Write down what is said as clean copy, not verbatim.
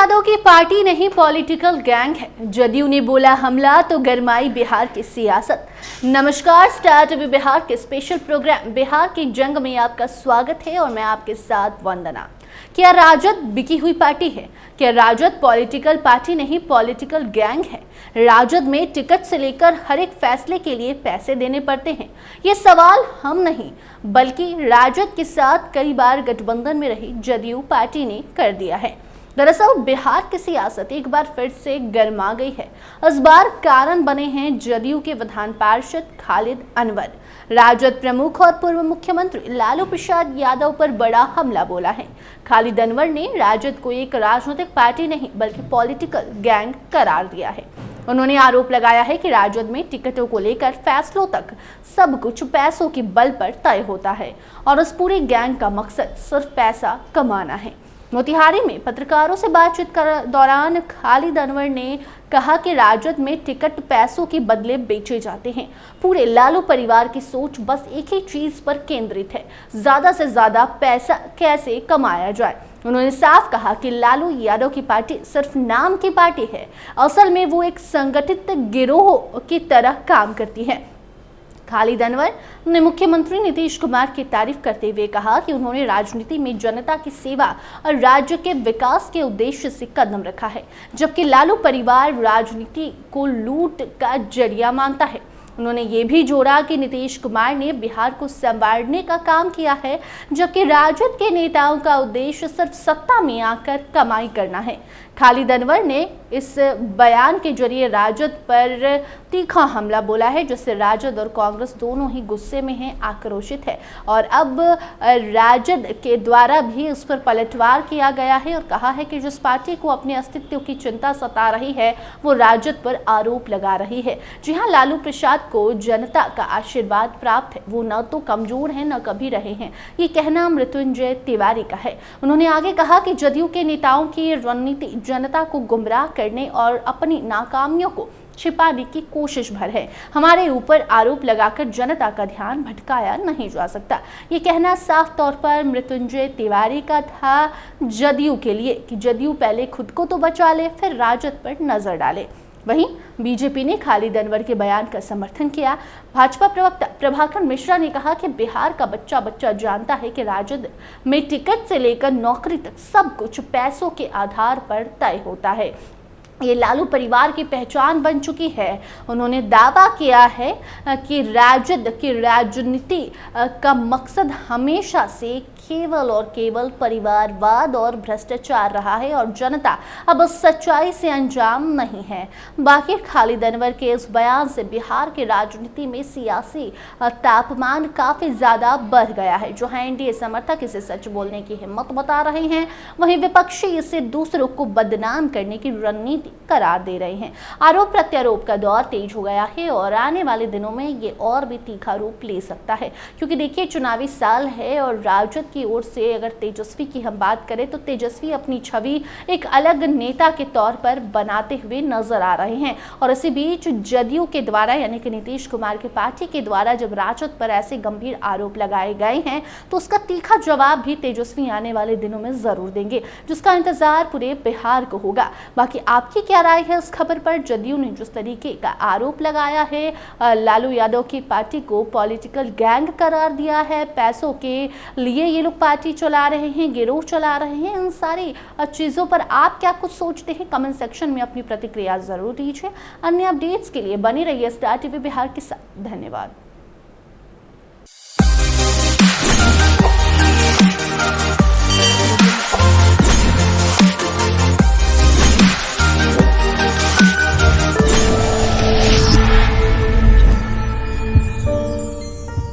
यादव की पार्टी नहीं political gang है। जदयू ने बोला हमला तो गरमाई बिहार की सियासत। नमस्कार, स्टार टीवी बिहार के स्पेशल प्रोग्राम बिहार की जंग में आपका स्वागत है और मैं आपके साथ वंदना। क्या राजद बिकी हुई पार्टी है? क्या राजद पॉलिटिकल पार्टी नहीं पॉलिटिकल गैंग है? राजद में टिकट से लेकर हर एक फैसले के लिए पैसे देने पड़ते हैं। ये सवाल हम नहीं बल्कि राजद के साथ कई बार गठबंधन में रही जदयू पार्टी ने कर दिया है। दरअसल बिहार की सियासत एक बार फिर से गर्मा गई है। इस बार कारण बने हैं जदयू के विधान पार्षद खालिद अनवर। राजद प्रमुख और पूर्व मुख्यमंत्री लालू प्रसाद यादव पर बड़ा हमला बोला है। खालिद अनवर ने राजद को एक राजनीतिक पार्टी नहीं बल्कि पॉलिटिकल गैंग करार दिया है। उन्होंने आरोप लगाया है कि राजद में टिकटों को लेकर फैसलों तक सब कुछ पैसों के बल पर तय होता है और उस पूरे गैंग का मकसद सिर्फ पैसा कमाना है। मोतिहारी में पत्रकारों से बातचीत के दौरान खालिद अनवर ने कहा कि राजद में टिकट पैसों के बदले बेचे जाते हैं। पूरे लालू परिवार की सोच बस एक ही चीज पर केंद्रित है, ज्यादा से ज्यादा पैसा कैसे कमाया जाए। उन्होंने साफ कहा कि लालू यादव की पार्टी सिर्फ नाम की पार्टी है, असल में वो एक संगठित गिरोह की तरह काम करती है। खालिद अनवर ने मुख्यमंत्री नीतीश कुमार की तारीफ करते हुए कहा कि उन्होंने राजनीति में जनता की सेवा और राज्य के विकास के उद्देश्य से कदम रखा है, जबकि लालू परिवार राजनीति को लूट का जरिया मानता है। उन्होंने ये भी जोड़ा कि नीतीश कुमार ने बिहार को संवारने का काम किया है, जबकि राजद के नेताओं का उद्देश्य सिर्फ सत्ता में आकर कमाई करना है। खालिद अनवर ने इस बयान के जरिए राजद पर तीखा हमला बोला है, जिससे राजद और कांग्रेस दोनों ही गुस्से में हैं, आक्रोशित है और अब राजद के द्वारा भी उस पर पलटवार किया गया है और कहा है कि जिस पार्टी को अपने अस्तित्व की चिंता सता रही है वो राजद पर आरोप लगा रही है। जी हाँ, लालू प्रसाद को जनता का आशीर्वाद प्राप्त है, वो न तो कमजोर हैं न कभी रहे हैं, ये कहना मृत्युंजय तिवारी का है। उन्होंने आगे कहा कि जदयू के नेताओं की रणनीति जनता को गुमराह करने और अपनी नाकामियों को छिपाने की कोशिश भर है। हमारे ऊपर आरोप लगाकर जनता का ध्यान भटकाया नहीं जा सकता। ये कहना साफ तौर पर मृत्युंजय तिवारी का था जदयू के लिए कि जदयू पहले खुद को तो बचा ले, फिर राजद पर नजर डाले। वहीं बीजेपी ने खालिद अनवर के बयान का समर्थन किया। भाजपा प्रवक्ता प्रभाकर मिश्रा ने कहा कि बिहार का बच्चा बच्चा जानता है कि राजद में टिकट से लेकर नौकरी तक सब कुछ पैसों के आधार पर तय होता है। ये लालू परिवार की पहचान बन चुकी है। उन्होंने दावा किया है कि राजद की राजनीति का मकसद हमेशा से केवल और केवल परिवारवाद और भ्रष्टाचार रहा है और जनता अब उस सच्चाई से अनजान नहीं है। बाकी खालिद अनवर के इस बयान से बिहार की राजनीति में सियासी तापमान काफी ज्यादा बढ़ गया है। जो है एनडीए समर्थक इसे सच बोलने की हिम्मत बता रहे हैं, वहीं विपक्षी इसे दूसरों को बदनाम करने की रणनीति करार दे रहे हैं। आरोप प्रत्यारोप का दौर तेज हो गया है और आने वाले दिनों में ये और भी तीखा रूप ले सकता है, क्योंकि देखिए चुनावी साल है और राजद की ओर से अगर तेजस्वी की हम बात करें तो तेजस्वी अपनी छवि एक अलग नेता के तौर पर बनाते हुए नजर आ रहे हैं और इसी बीच जदयू के द्वारा यानी कि नीतीश कुमार की पार्टी के द्वारा जब राजद पर ऐसे गंभीर आरोप लगाए गए हैं तो उसका तीखा जवाब भी तेजस्वी आने वाले दिनों में जरूर देंगे, जिसका इंतजार पूरे बिहार को होगा। बाकी आपकी क्या राय है इस खबर पर? जदयू ने जिस तरीके का आरोप लगाया है, लालू यादव की पार्टी को पॉलिटिकल गैंग करार दिया है, पैसों के लिए ये लोग पार्टी चला रहे हैं, गिरोह चला रहे हैं, इन सारी चीजों पर आप क्या कुछ सोचते हैं? कमेंट सेक्शन में अपनी प्रतिक्रिया जरूर दीजिए। अन्य अपडेट्स के लिए बने रहिए स्टार टीवी बिहार के साथ। धन्यवाद।